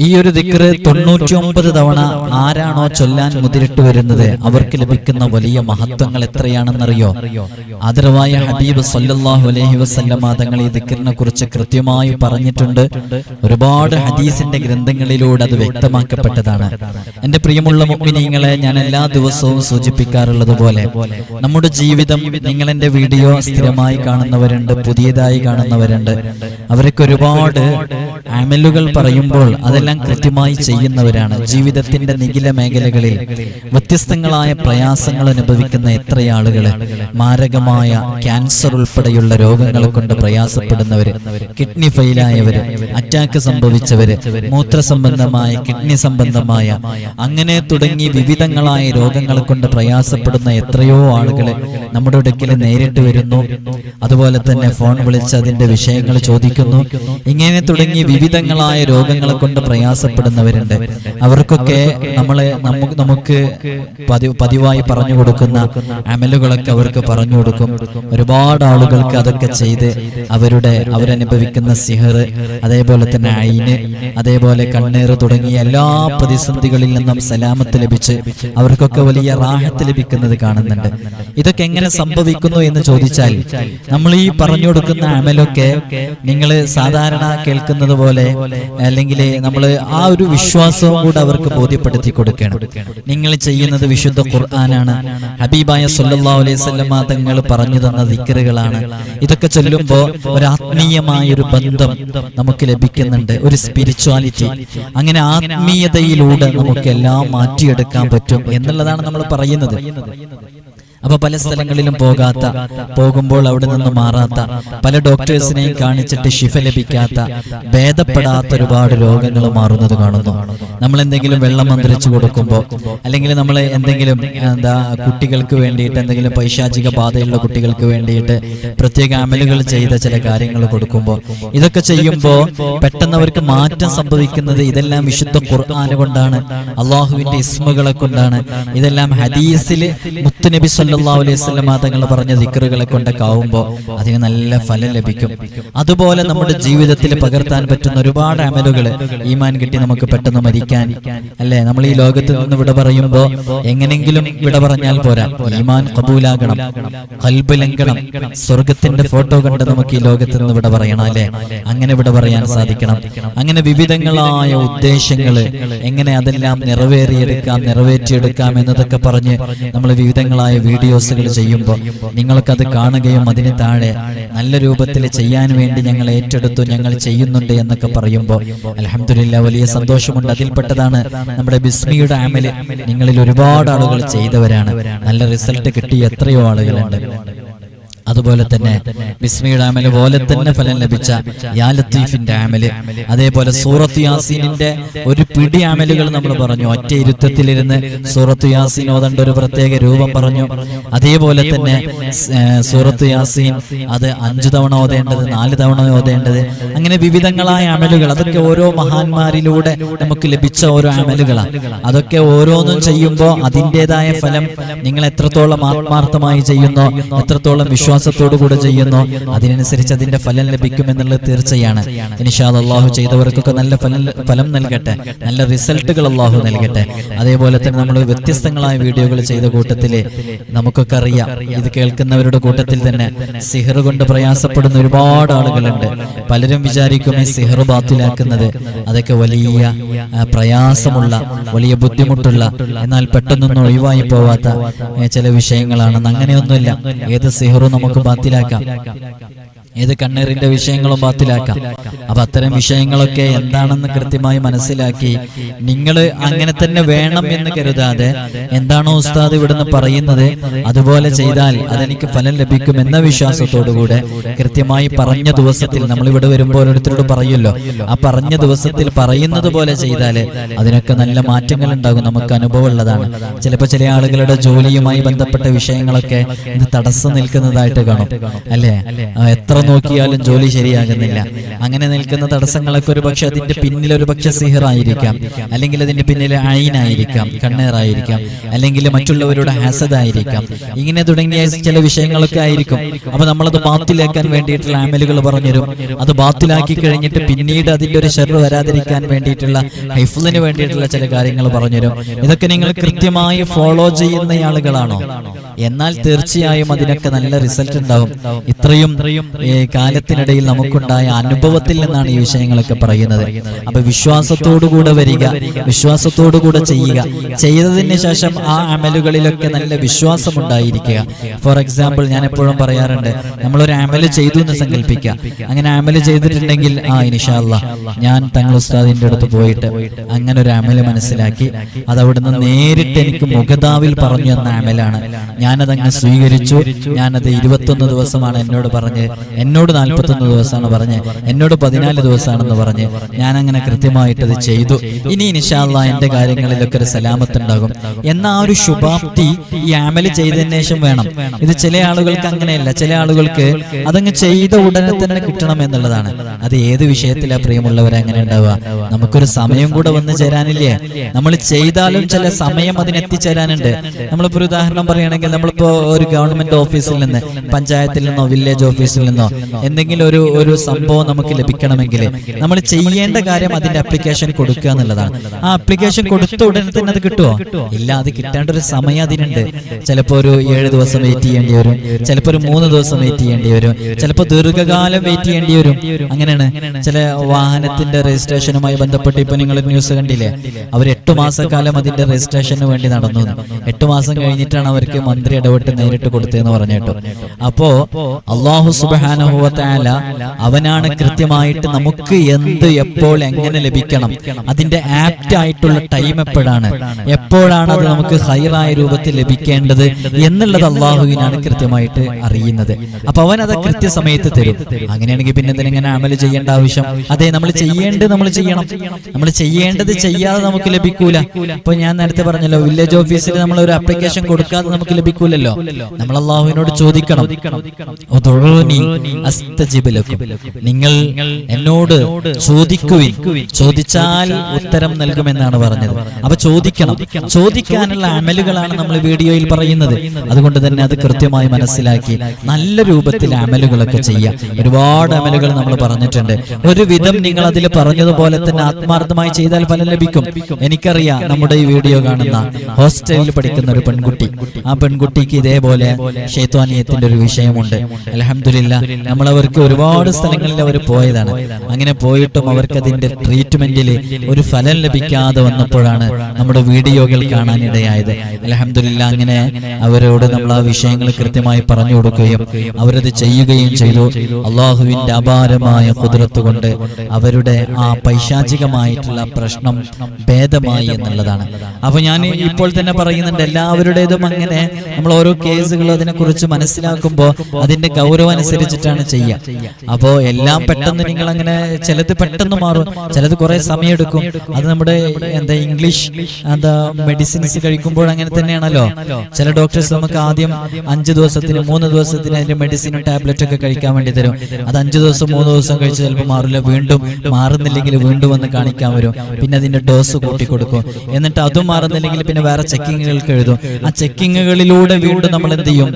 ഈ ഒരു ദിക്ർ 99 തവണ ആരാണോ ചൊല്ലാൻ മുതിരിട്ട് വരുന്നത് അവർക്ക് ലഭിക്കുന്ന വലിയ മഹത്വങ്ങൾ എത്രയാണെന്നറിയോ? ആദരവായ ഹബീബ് സല്ലല്ലാഹു അലൈഹി വസല്ലമ തങ്ങൾ ഈ ദിക്റിനെ കുറിച്ച് കൃത്യമായി പറഞ്ഞിട്ടുണ്ട്. ഒരുപാട് ഹദീസിന്റെ ഗ്രന്ഥങ്ങളിലൂടെ അത് വ്യക്തമാക്കപ്പെട്ടതാണ്. എന്റെ പ്രിയമുള്ള മുഅ്മിനീങ്ങളെ, ഞാൻ എല്ലാ ദിവസവും സൂചിപ്പിക്കാറുള്ളത് പോലെ നമ്മുടെ ജീവിതം, നിങ്ങൾ എന്റെ വീഡിയോ സ്ഥിരമായി കാണുന്നവരുണ്ട്, പുതിയതായി കാണുന്നവരുണ്ട്, അവർക്ക് ഒരുപാട് അമലുകൾ പറയുമ്പോൾ അതെല്ലാം കൃത്യമായി ചെയ്യുന്നവരാണ്. ജീവിതത്തിന്റെ നിഖില മേഖലകളിൽ വ്യത്യസ്തങ്ങളായ പ്രയാസങ്ങൾ അനുഭവിക്കുന്ന എത്ര ആളുകൾ, മാരകമായ ക്യാൻസർ ഉൾപ്പെടെയുള്ള രോഗങ്ങളെ കൊണ്ട് പ്രയാസപ്പെടുന്നവര്, കിഡ്നി ഫെയിലായവര്, അറ്റാക്ക് സംഭവിച്ചവര്, മൂത്രസംബന്ധമായ, കിഡ്നി സംബന്ധമായ, അങ്ങനെ തുടങ്ങി വിവിധങ്ങളായ രോഗങ്ങളെ കൊണ്ട് പ്രയാസപ്പെടുന്ന എത്രയോ ആളുകൾ നമ്മുടെ അടുക്കൽ നേരിട്ട് വരുന്നു. അതുപോലെ തന്നെ ഫോൺ വിളിച്ച് അതിന്റെ വിഷയങ്ങൾ ചോദിക്കുന്നു. ഇങ്ങനെ തുടങ്ങി വിവിധങ്ങളായ രോഗങ്ങളെ കൊണ്ട് പ്രയാസപ്പെടുന്നവരുണ്ട്. അവർക്കൊക്കെ നമുക്ക് പതിവായി പറഞ്ഞു കൊടുക്കുന്ന അമലുകളൊക്കെ അവർക്ക് പറഞ്ഞു കൊടുക്കും. ഒരുപാട് ആളുകൾക്ക് അതൊക്കെ ചെയ്ത് അവരനുഭവിക്കുന്ന സിഹർ, അതേപോലെ തന്നെ ഐന്, അതേപോലെ കണ്ണീർ തുടങ്ങിയ എല്ലാ പ്രതിസന്ധികളിൽ നിന്നും സലാമത്ത് ലഭിച്ച് അവർക്കൊക്കെ വലിയ റാഹത്ത് ലഭിക്കുന്നത് കാണുന്നുണ്ട്. ഇതൊക്കെ എങ്ങനെ സംഭവിക്കുന്നു എന്ന് ചോദിച്ചാൽ, നമ്മൾ ഈ പറഞ്ഞു കൊടുക്കുന്ന അമലൊക്കെ നിങ്ങൾ സാധാരണ കേൾക്കുന്നത് പോലെ, അല്ലെങ്കിൽ നമ്മൾ ആ ഒരു വിശ്വാസവും കൂടെ അവർക്ക് ബോധ്യപ്പെടുത്തി കൊടുക്കണം. നിങ്ങൾ ചെയ്യുന്നത് വിശുദ്ധ ഖുർആനാണ്, ഹബീബായ സല്ലല്ലാഹു അലൈഹി വസല്ലമ തങ്ങൾ പറഞ്ഞു തന്ന ദിക്റുകളാണ്. ഇതൊക്കെ ചൊല്ലുമ്പോൾ ഒരു ആത്മീയമായ ഒരു ബന്ധം നമുക്ക് ലഭിക്കുന്നുണ്ട്, ഒരു സ്പിരിച്വാലിറ്റി. അങ്ങനെ ആത്മീയതയിലൂടെ നമുക്ക് എല്ലാം മാറ്റിയെടുക്കാൻ പറ്റും എന്നുള്ളതാണ് നമ്മൾ പറയുന്നത്. അപ്പൊ പല സ്ഥലങ്ങളിലും പോകുമ്പോൾ അവിടെ നിന്ന് മാറാത്ത, പല ഡോക്ടേഴ്സിനെയും കാണിച്ചിട്ട് ശിഫ ലഭിക്കാത്ത, ഭേദപ്പെടാത്ത ഒരുപാട് രോഗങ്ങൾ മാറുന്നത് കാണുന്നു. നമ്മൾ എന്തെങ്കിലും വെള്ളം മന്ത്രിച്ചു കൊടുക്കുമ്പോൾ, അല്ലെങ്കിൽ നമ്മൾ എന്തെങ്കിലും കുട്ടികൾക്ക് വേണ്ടിയിട്ട്, എന്തെങ്കിലും പൈശാചിക ബാധയുള്ള കുട്ടികൾക്ക് വേണ്ടിയിട്ട് പ്രത്യേക അമലുകൾ ചെയ്ത ചില കാര്യങ്ങൾ കൊടുക്കുമ്പോൾ, ഇതൊക്കെ ചെയ്യുമ്പോൾ പെട്ടെന്ന് അവർക്ക് മാറ്റം സംഭവിക്കുന്നത് ഇതെല്ലാം വിശുദ്ധ ഖുർആൻ കൊണ്ടാണ്, അള്ളാഹുവിന്റെ ഇസ്മുകളെ കൊണ്ടാണ്. ഇതെല്ലാം ഹദീസിൽ മുത്തുനബി സല്ലല്ലാഹു അലൈഹി വസല്ലമ തങ്ങൾ പറഞ്ഞ ദിക്റുകളെ കൊണ്ടൊക്കെ ആവുമ്പോൾ അതിന് നല്ല ഫലം ലഭിക്കും. അതുപോലെ നമ്മുടെ ജീവിതത്തിൽ പകർത്താൻ പറ്റുന്ന ഒരുപാട് അമലുകൾ, ഈമാൻ കിട്ടി നമുക്ക് പെട്ടെന്ന് മരിക്കാൻ, അല്ലെ? നമ്മൾ ഈ ലോകത്ത് നിന്ന് വിട പറയുമ്പോൾ എങ്ങനെങ്കിലും വിട പറഞ്ഞാൽ പോരാ, ഈമാൻ കബൂലാകണം, ഖൽബ് ലംഘനം, സ്വർഗത്തിന്റെ ഫോട്ടോ കണ്ട് നമുക്ക് ഈ ലോകത്ത് നിന്ന് വിട പറയണം, അല്ലെ? അങ്ങനെ വിട പറയാൻ സാധിക്കണം. അങ്ങനെ വിവിധങ്ങളായ ഉദ്ദേശങ്ങൾ എങ്ങനെ അതെല്ലാം നിറവേറ്റിയെടുക്കാം എന്നതൊക്കെ പറഞ്ഞ് നമ്മൾ വിവിധങ്ങളായ വീഡിയോസുകൾ ചെയ്യുമ്പോൾ നിങ്ങൾക്കത് കാണുകയും അതിന് താഴെ നല്ല രൂപത്തിൽ ചെയ്യാൻ വേണ്ടി ഞങ്ങൾ ഏറ്റെടുത്തു, ഞങ്ങൾ ചെയ്യുന്നുണ്ട് എന്നൊക്കെ പറയുമ്പോൾ അൽഹംദുലില്ലാഹ് വലിയ സന്തോഷമുണ്ട്. അതിൽപ്പെട്ടതാണ് നമ്മുടെ ബിസ്മിയുടെ അമല്. നിങ്ങളിൽ ഒരുപാട് ആളുകൾ ചെയ്തവരാണ്, നല്ല റിസൾട്ട് കിട്ടിയ എത്രയോ ആളുകളുണ്ട്. അതുപോലെ തന്നെ ബിസ്മിയുടെ അമല് പോലെ തന്നെ ഫലം ലഭിച്ച യാ ലത്തീഫിന്റെ അമല്, അതേപോലെ സൂറത്ത് യാസീനിന്റെ ഒരു പിടി അമലുകൾ നമ്മൾ പറഞ്ഞു. ഒറ്റ ഇരുത്തത്തിലിരുന്ന് സൂറത്ത് യാസീൻ ഓതേണ്ട ഒരു പ്രത്യേക രൂപം പറഞ്ഞു. അതേപോലെ തന്നെ സൂറത്ത് യാസീൻ അത് 5 തവണ ഓതേണ്ടത്, 4 തവണ ഓതേണ്ടത്, അങ്ങനെ വിവിധങ്ങളായ അമലുകൾ. അതൊക്കെ ഓരോ മഹാന്മാരിലൂടെ നമുക്ക് ലഭിച്ച ഓരോ അമലുകളാണ്. അതൊക്കെ ഓരോന്നും ചെയ്യുമ്പോൾ അതിൻ്റെതായ ഫലം നിങ്ങൾ എത്രത്തോളം ആത്മാർത്ഥമായി ചെയ്യുന്നോ, എത്രത്തോളം വിശ്വാസത്തോടുകൂടെ ചെയ്യുന്നു, അതിനനുസരിച്ച് അതിന്റെ ഫലം ലഭിക്കുമെന്നുള്ളത് തീർച്ചയാണ്. ഇൻഷാ അല്ലാഹു ചെയ്തവർക്കൊക്കെ നല്ല ഫലം നൽകട്ടെ, നല്ല റിസൾട്ടുകൾ അല്ലാഹു നൽകട്ടെ. അതേപോലെ തന്നെ നമ്മൾ വ്യത്യസ്തങ്ങളായ വീഡിയോകൾ ചെയ്ത കൂട്ടത്തിൽ നമുക്കൊക്കെ അറിയാം, ഇത് കേൾക്കുന്നവരുടെ കൂട്ടത്തിൽ തന്നെ സിഹർ കൊണ്ട് പ്രയാസപ്പെടുന്ന ഒരുപാട് ആളുകളുണ്ട്. പലരും വിചാരിക്കും ഈ സിഹർ ബാത്തിലാക്കുന്നത് അതൊക്കെ വലിയ പ്രയാസമുള്ള, വലിയ ബുദ്ധിമുട്ടുള്ള, എന്നാൽ പെട്ടെന്നൊന്നും ഒഴിവായി പോവാത്ത ചില വിഷയങ്ങളാണെന്ന്. അങ്ങനെയൊന്നുമില്ല. ഏത് സിഹറും നമുക്ക് ബാത്തിലാക്കാം, ഏത് കണ്ണീറിന്റെ വിഷയങ്ങളും ബാത്തിലാക്കാം. അപ്പൊ അത്തരം വിഷയങ്ങളൊക്കെ എന്താണെന്ന് കൃത്യമായി മനസ്സിലാക്കി നിങ്ങൾ അങ്ങനെ തന്നെ വേണം എന്ന് കരുതാതെ, എന്താണോ ഉസ്താദ് ഇവിടുന്ന് പറയുന്നത് അതുപോലെ ചെയ്താൽ അതെനിക്ക് ഫലം ലഭിക്കും എന്ന വിശ്വാസത്തോടുകൂടെ കൃത്യമായി പറഞ്ഞ ദിവസത്തിൽ, നമ്മൾ ഇവിടെ വരുമ്പോൾ ഓരോരുത്തരോട് പറയുമല്ലോ, ആ പറഞ്ഞ ദിവസത്തിൽ പറയുന്നത് പോലെ ചെയ്താൽ അതിനൊക്കെ നല്ല മാറ്റങ്ങൾ ഉണ്ടാകും. നമുക്ക് അനുഭവമുള്ളതാണ്. ചിലപ്പോൾ ചില ആളുകളുടെ ജോലിയുമായി ബന്ധപ്പെട്ട വിഷയങ്ങളൊക്കെ ഇത് തടസ്സം നിൽക്കുന്നതായിട്ട് കാണും, അല്ലെ? എത്ര നോക്കിയാലും ജോലി ശരിയാകുന്നില്ല. അങ്ങനെ നിൽക്കുന്ന തടസ്സങ്ങളൊക്കെ ഒരു പക്ഷെ അതിന്റെ പിന്നിൽ ഒരു പക്ഷെ സിഹറായിരിക്കാം, അല്ലെങ്കിൽ അതിന്റെ പിന്നിൽ ഐനായിരിക്കാം, കണ്ണേറായിരിക്കാം, അല്ലെങ്കിൽ മറ്റുള്ളവരുടെ ഹസദായിരിക്കാം. ഇങ്ങനെ തുടങ്ങിയ ചില വിഷയങ്ങളൊക്കെ ആയിരിക്കും. അപ്പൊ നമ്മളത് ബാത്തിലാക്കാൻ വേണ്ടിയിട്ടുള്ള അമലുകൾ പറഞ്ഞുതരും. അത് ബാത്തിലാക്കി കഴിഞ്ഞിട്ട് പിന്നീട് അതിന്റെ ഒരു ശർറ് വരാതിരിക്കാൻ വേണ്ടിയിട്ടുള്ള ഹൈഫ്ളിന് വേണ്ടിയിട്ടുള്ള ചില കാര്യങ്ങൾ പറഞ്ഞുതരും. ഇതൊക്കെ നിങ്ങൾ കൃത്യമായി ഫോളോ ചെയ്യുന്ന ആളുകളാണോ? എന്നാൽ തീർച്ചയായും അതിനൊക്കെ നല്ല റിസൾട്ട് ഉണ്ടാവും. ഇത്രയും കാലത്തിനിടയിൽ നമുക്കുണ്ടായ അനുഭവത്തിൽ നിന്നാണ് ഈ വിഷയങ്ങളൊക്കെ പറയുന്നത്. അപ്പൊ വിശ്വാസത്തോടുകൂടെ വരിക, വിശ്വാസത്തോടുകൂടെ ചെയ്യുക. ചെയ്തതിന് ശേഷം ആ അമലുകളിലൊക്കെ നല്ല വിശ്വാസം ഉണ്ടായിരിക്കുക. ഫോർ എക്സാമ്പിൾ, ഞാൻ എപ്പോഴും പറയാറുണ്ട്, നമ്മളൊരു അമല് ചെയ്തു എന്ന് സങ്കല്പിക്കുക. അങ്ങനെ അമല് ചെയ്തിട്ടുണ്ടെങ്കിൽ ഇൻഷാ അല്ലാഹ് ഞാൻ തങ്ങൾ ഉസ്താദിന്റെ അടുത്ത് പോയിട്ട് അങ്ങനെ ഒരു അമല് മനസ്സിലാക്കി അത് അവിടുന്ന് നേരിട്ട് എനിക്ക് മുഖതാവിൽ പറഞ്ഞു തന്ന അമലാണ്. ഞാനതങ്ങ് സ്വീകരിച്ചു. ഞാനത് 21 ദിവസമാണ് എന്നോട് പറഞ്ഞ്, എന്നോട് 41 ദിവസമാണ് പറഞ്ഞ്, എന്നോട് 14 ദിവസമാണെന്ന് പറഞ്ഞ് ഞാനങ്ങനെ കൃത്യമായിട്ടത് ചെയ്തു. ഇനി ഇൻഷാ അല്ലാഹ് എന്റെ കാര്യങ്ങളിലൊക്കെ ഒരു സലാമത്ത് ഉണ്ടാകും എന്ന ആ ഒരു ശുഭാപ്തി ഈ അമല് ചെയ്തതിന് ശേഷം വേണം. ഇത് ചില ആളുകൾക്ക് അങ്ങനെയല്ല. ചില ആളുകൾക്ക് അതങ്ങ് ചെയ്ത ഉടനെ തന്നെ കിട്ടണം എന്നുള്ളതാണ്. അത് ഏത് വിഷയത്തിലാ പ്രിയമുള്ളവരെ അങ്ങനെ ഉണ്ടാവുക? നമുക്കൊരു സമയം കൂടെ വന്നു ചേരാനില്ലേ? നമ്മൾ ചെയ്താലും ചില സമയം അതിനെത്തിച്ചേരാനുണ്ട്. നമ്മളിപ്പോ ഒരു ഉദാഹരണം പറയുകയാണെങ്കിൽ, നമ്മളിപ്പോ ഒരു ഗവൺമെന്റ് ഓഫീസിൽ നിന്ന്, പഞ്ചായത്തിൽ നിന്നോ വില്ലേജ് ഓഫീസിൽ നിന്നോ എന്തെങ്കിലും ഒരു സംഭവം നമുക്ക് ലഭിക്കണമെങ്കിൽ നമ്മൾ ചെയ്യേണ്ട കാര്യം അതിന്റെ അപ്ലിക്കേഷൻ കൊടുക്കുക എന്നുള്ളതാണ്. ആ അപ്ലിക്കേഷൻ കൊടുത്ത ഉടനെ തന്നെ അത് കിട്ടുമോ? ഇല്ല, അത് കിട്ടേണ്ട ഒരു സമയം അതിനുണ്ട്. ചിലപ്പോ ഒരു 7 ദിവസം വെയിറ്റ് ചെയ്യേണ്ടി വരും, ചിലപ്പോ ഒരു 3 ദിവസം വെയിറ്റ് ചെയ്യേണ്ടി വരും, ചിലപ്പോ ദീർഘകാലം വെയിറ്റ് ചെയ്യേണ്ടി വരും. അങ്ങനെയാണ്. ചില വാഹനത്തിന്റെ രജിസ്ട്രേഷനുമായി ബന്ധപ്പെട്ട് ഇപ്പൊ നിങ്ങൾ ന്യൂസ് കണ്ടില്ലേ, അവർ 8 മാസക്കാലം അതിന്റെ രജിസ്ട്രേഷന് വേണ്ടി നടന്നു. 8 മാസം കഴിഞ്ഞിട്ടാണ് അവർക്ക് മന്ത്രി ഇടപെട്ട് നേരിട്ട് കൊടുത്തതെന്ന് പറഞ്ഞിട്ടു. അപ്പോ അല്ലാഹു സുബ്ഹാനഹു വ തആല അവനാണ് കൃത്യമായിട്ട് നമുക്ക് എന്ത് എപ്പോൾ എങ്ങനെ ലഭിക്കണം, അതിന്റെ ആപ്റ്റ് ആയിട്ടുള്ള ടൈം എപ്പോഴാണ് അത് നമുക്ക് ഹൈറായ രൂപത്തിൽ ലഭിക്കേണ്ടത് എന്നുള്ളത് അള്ളാഹുവിനാണ് കൃത്യമായിട്ട് അറിയുന്നത്. അപ്പൊ അവൻ അത് കൃത്യസമയത്ത് തരും. അങ്ങനെയാണെങ്കിൽ പിന്നെ എന്തിനെങ്ങനെ അമല് ചെയ്യേണ്ട ആവശ്യം? അതെ, നമ്മൾ ചെയ്യേണ്ടത് നമ്മൾ ചെയ്യണം. നമ്മൾ ചെയ്യേണ്ടത് ചെയ്യാതെ നമുക്ക് ലഭിക്കൂല. ഇപ്പൊ ഞാൻ നേരത്തെ പറഞ്ഞല്ലോ, വില്ലേജ് ഓഫീസിൽ നമ്മൾ ഒരു അപ്ലിക്കേഷൻ കൊടുക്കാതെ നമുക്ക് ലഭിക്കൂലല്ലോ. നമ്മൾ അള്ളാഹുവിനോട് ചോദിക്കണം, നിങ്ങൾ എന്നോട് ചോദിക്കുവിൻ, ചോദിച്ചാൽ ഉത്തരം നൽകുമെന്നാണ് പറഞ്ഞത്. അപ്പൊ ചോദിക്കണം. ചോദിക്കാനുള്ള അമലുകളാണ് നമ്മൾ വീഡിയോയിൽ പറയുന്നത്. അതുകൊണ്ട് തന്നെ അത് കൃത്യമായി മനസ്സിലാക്കി നല്ല രൂപത്തിൽ അമലുകളൊക്കെ ചെയ്യാം. ഒരുപാട് അമലുകൾ നമ്മൾ പറഞ്ഞിട്ടുണ്ട്. ഒരു വിധം നിങ്ങൾ അതിൽ പറഞ്ഞതുപോലെ തന്നെ ആത്മാർത്ഥമായി ചെയ്താൽ ഫലം ലഭിക്കും. എനിക്കറിയാം, നമ്മുടെ ഈ വീഡിയോ കാണുന്ന ഹോസ്റ്റലിൽ പഠിക്കുന്ന ഒരു പെൺകുട്ടി, ആ പെൺകുട്ടിക്ക് ഇതേപോലെ ശൈത്വാനിയത്തിന്റെ ഒരു വിഷയമുണ്ട്. അൽഹംദുലില്ലാ, നമ്മൾ അവർക്ക് ഒരുപാട് സ്ഥലങ്ങളിൽ അവർ പോയതാണ്. അങ്ങനെ പോയിട്ടും അവർക്ക് അതിന്റെ ട്രീറ്റ്മെന്റിൽ ഒരു ഫലം ലഭിക്കാതെ വന്നപ്പോഴാണ് നമ്മുടെ വീഡിയോകൾ കാണാനിടയായത്. അൽഹംദുലില്ലാ, അങ്ങനെ അവരോട് നമ്മൾ ആ വിഷയങ്ങൾ കൃത്യമായി പറഞ്ഞു കൊടുക്കുകയും അവരത് ചെയ്യുകയും ചെയ്തു. അള്ളാഹുവിന്റെ അപാരമായ ഖുദ്റത്ത് കൊണ്ട് അവരുടെ ആ പൈശാചികമായിട്ടുള്ള പ്രശ്നം ഭേദമായി എന്നുള്ളതാണ്. അപ്പൊ ഞാൻ ഇപ്പോൾ തന്നെ പറയുന്നുണ്ട്, എല്ലാവരുടേതും അങ്ങനെ നമ്മൾ ഓരോ കേസുകളും അതിനെക്കുറിച്ച് മനസ്സിലാക്കുമ്പോൾ അതിന്റെ ഗൗരവം അനുസരിച്ചിട്ടാണ് ചെയ്യുക. അപ്പോ എല്ലാം പെട്ടെന്ന് നിങ്ങൾ അങ്ങനെ, ചിലത് പെട്ടെന്ന് മാറും, ചിലത് കുറെ സമയം എടുക്കും. അത് നമ്മുടെ ഇംഗ്ലീഷ് മെഡിസിൻസ് കഴിക്കുമ്പോൾ അങ്ങനെ തന്നെയാണല്ലോ. ചില ഡോക്ടേഴ്സ് നമുക്ക് ആദ്യം 5 ദിവസത്തിന് 3 ദിവസത്തിന് അതിന്റെ മെഡിസിനും ടാബ്ലറ്റ് ഒക്കെ കഴിക്കാൻ വേണ്ടി തരും. അത് 5 ദിവസം 3 ദിവസം കഴിച്ച് ചിലപ്പോൾ മാറില്ല, വീണ്ടും മാറുന്നില്ലെങ്കിൽ വീണ്ടും വന്ന് കാണിക്കാൻ വരും. പിന്നെ അതിന്റെ ഡോസ് കൂട്ടിക്കൊടുക്കും. എന്നിട്ട് അതും മാറുന്നില്ലെങ്കിൽ പിന്നെ വേറെ ചെക്കിങ്ങുകൾക്ക് എഴുതും. ആ ചെക്കിങ്ങുകളിലൂടെ വീണ്ടും നമ്മൾ എന്ത് ചെയ്യും,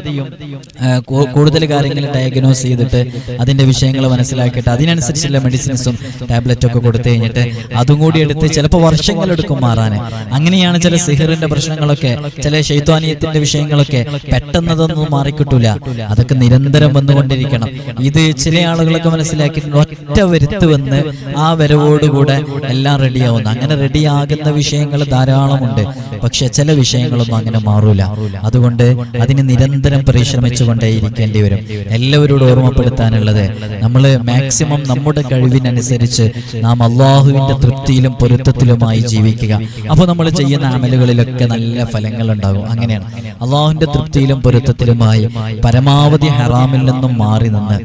കൂടുതൽ കാര്യങ്ങൾ ഡയഗ്നോസ് ചെയ്തിട്ട് അതിന്റെ വിഷയങ്ങൾ മനസ്സിലാക്കിയിട്ട് അതിനനുസരിച്ചുള്ള മെഡിസിൻസും ടാബ്ലറ്റും ഒക്കെ കൊടുത്തു കഴിഞ്ഞിട്ട് അതും കൂടി എടുത്ത് ചിലപ്പോൾ വർഷങ്ങളെടുക്കും മാറാൻ. അങ്ങനെയാണ് ചില സിഹറിന്റെ പ്രശ്നങ്ങളൊക്കെ, ചില ശൈത്വാനിയത്തിന്റെ വിഷയങ്ങളൊക്കെ പെട്ടെന്നതൊന്നും മാറിക്കിട്ടൂല. അതൊക്കെ നിരന്തരം വന്നുകൊണ്ടിരിക്കണം. ഇത് ചില ആളുകളൊക്കെ മനസ്സിലാക്കിയിട്ടുണ്ട്, ഒറ്റ വരുത്ത് വന്ന് ആ വരവോടുകൂടെ എല്ലാം റെഡിയാവുന്നു. അങ്ങനെ റെഡിയാകുന്ന വിഷയങ്ങൾ ധാരാളമുണ്ട്. പക്ഷെ ചില വിഷയങ്ങളൊന്നും അങ്ങനെ മാറൂല. അതുകൊണ്ട് അതിന് നിരന്തരം പരിശ്രമിച്ചുകൊണ്ടേയിരിക്കേണ്ടി വരും. എല്ലാവരോടും ഓർമ്മപ്പെടുത്താനുള്ളത്, നമ്മൾ മാക്സിമം നമ്മുടെ കഴിവിനനുസരിച്ച് നാം അള്ളാഹുവിന്റെ തൃപ്തിയിലും പൊരുത്തത്തിലുമായി ജീവിക്കുക. അപ്പോൾ നമ്മൾ ചെയ്യുന്ന അമലുകളിലൊക്കെ നല്ല ഫലങ്ങൾ ഉണ്ടാകും. അങ്ങനെയാണ് അള്ളാഹുവിന്റെ തൃപ്തിയിലും പൊരുത്തത്തിലുമായി പരമാവധി ഹറാമിൽ നിന്നും മാറി നിന്ന്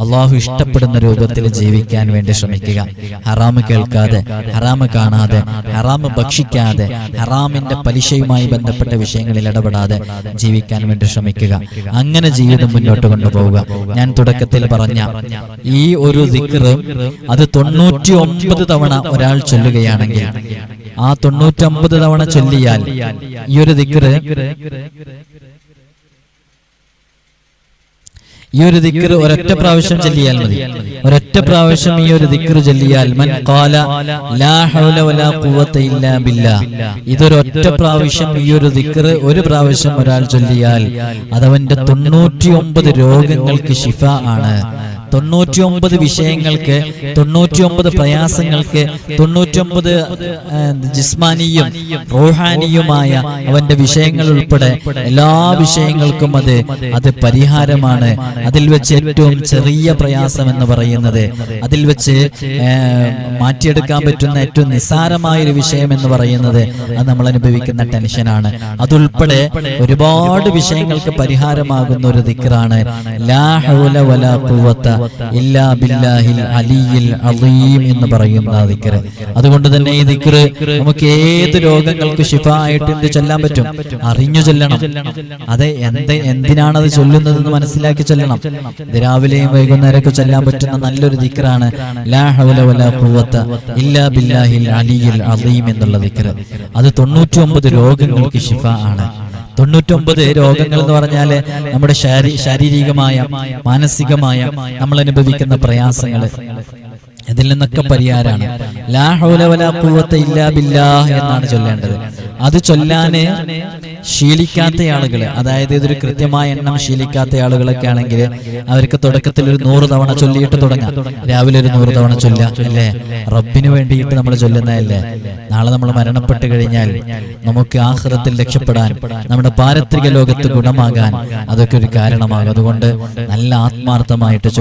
അള്ളാഹു ഇഷ്ടപ്പെടുന്ന രൂപത്തിൽ ജീവിക്കാൻ വേണ്ടി ശ്രമിക്കുക. ഹറാമ് കേൾക്കാതെ, ഹറാമ് കാണാതെ, ഹറാമ് ഭക്ഷിക്കാതെ, ഹറാമിന്റെ പലിശയുമായി ബന്ധപ്പെട്ട വിഷയങ്ങളിൽ ഇടപെടാതെ ജീവിക്കാൻ വേണ്ടി ശ്രമിക്കുക. അങ്ങനെ ജീവിതം മുന്നോട്ട് കൊണ്ടുപോവുക. ഞാൻ തുടക്കത്തിൽ പറഞ്ഞ ഈ ഒരു ദിക്ർ അത് 99 തവണ ഒരാൾ ചൊല്ലുകയാണെങ്കിൽ, ആ 99 തവണ ചൊല്ലിയാൽ ഈ ഒരു ദിക്ർ ഒരൊറ്റ പ്രാവശ്യം ചൊല്ലിയാൽ മതി. ഒരൊറ്റ പ്രാവശ്യം ഈ ഒരു ദിക്ർ ചൊല്ലിയാൽ, മൻ ഖാല ലാ ഹൗല വലാ ഖുവത ഇല്ലാ ബില്ലാഹ്, ഇതൊരൊറ്റ പ്രാവശ്യം ഈ ഒരു ദിക്ർ ഒരു പ്രാവശ്യം ഒരാൾ ചൊല്ലിയാൽ അതവന്റെ 99 രോഗങ്ങൾക്ക് ശിഫ ആണ്. 99 വിഷയങ്ങൾക്ക്, 99 പ്രയാസങ്ങൾക്ക്, 99 ജിസ്മാനിയും റൂഹാനിയുമായ അവന്റെ വിഷയങ്ങൾ ഉൾപ്പെടെ എല്ലാ വിഷയങ്ങൾക്കും അത് പരിഹാരമാണ്. അതിൽ വെച്ച് ഏറ്റവും ചെറിയ പ്രയാസം എന്ന് പറയുന്നത്, അതിൽ വെച്ച് മാറ്റിയെടുക്കാൻ പറ്റുന്ന ഏറ്റവും നിസ്സാരമായൊരു വിഷയം എന്ന് പറയുന്നത് അത് നമ്മൾ അനുഭവിക്കുന്ന ടെൻഷനാണ്. അതുൾപ്പെടെ ഒരുപാട് വിഷയങ്ങൾക്ക് പരിഹാരമാകുന്ന ഒരു ദിക്റാണ് ലാ ഹൗല വലാ ഖുവത ഇല്ലാ ബില്ലാഹിൽ അലിയിൽ അളീം എന്ന് പറയുന്ന ദിക്ർ. അതുകൊണ്ട് തന്നെ ഈ ദിക്ർ നമുക്ക് ഏത് രോഗങ്ങൾക്ക് ശിഫ ആയിട്ട് ചൊല്ലാൻ പറ്റും. അറിഞ്ഞു ചൊല്ലണം. അത് എന്തിനാണത് ചൊല്ലുന്നതെന്ന് മനസ്സിലാക്കി ചൊല്ലണം. ഇത് രാവിലെയും വൈകുന്നേരമൊക്കെ ചൊല്ലാൻ പറ്റുന്ന നല്ലൊരു ദിക്റാണ് ലാ ഹൗല വലാ ഖുവത ഇല്ലാ ബില്ലാഹിൽ അലിയിൽ അളീം എന്നുള്ള ദിക്ർ. അത് 99 രോഗങ്ങൾക്ക് ശിഫ ആണ്. 99 രോഗങ്ങൾ എന്ന് പറഞ്ഞാല് നമ്മുടെ ശാരീരികമായ മാനസികമായ നമ്മൾ അനുഭവിക്കുന്ന പ്രയാസങ്ങൾ, ഇതിൽ നിന്നൊക്കെ പരിഹാരമാണ്. ലാ ഹൗല വലാ ഖുവത ഇല്ലാ ബില്ലാഹ് എന്നാണ് ചൊല്ലേണ്ടത്. അത് ചൊല്ലാന് ശീലിക്കാത്ത ആളുകൾ, അതായത് ഇതൊരു കൃത്യമായ എണ്ണം ശീലിക്കാത്ത ആളുകളൊക്കെ ആണെങ്കിൽ അവർക്ക് തുടക്കത്തിൽ ഒരു 100 തവണ ചൊല്ലിയിട്ട് തുടങ്ങാം. രാവിലെ ഒരു 100 തവണ ചൊല്ലാം, അല്ലേ? റബ്ബിന് വേണ്ടിയിട്ട് നമ്മൾ ചൊല്ലുന്നതല്ലേ. നാളെ നമ്മൾ മരണപ്പെട്ട് കഴിഞ്ഞാൽ നമുക്ക് ആഖിറത്തിൽ രക്ഷപ്പെടാൻ, നമ്മുടെ പാരത്രിക ലോകത്ത് ഗുണമാകാൻ അതൊക്കെ ഒരു കാരണമാകും. അതുകൊണ്ട് നല്ല ആത്മാർത്ഥമായിട്ട്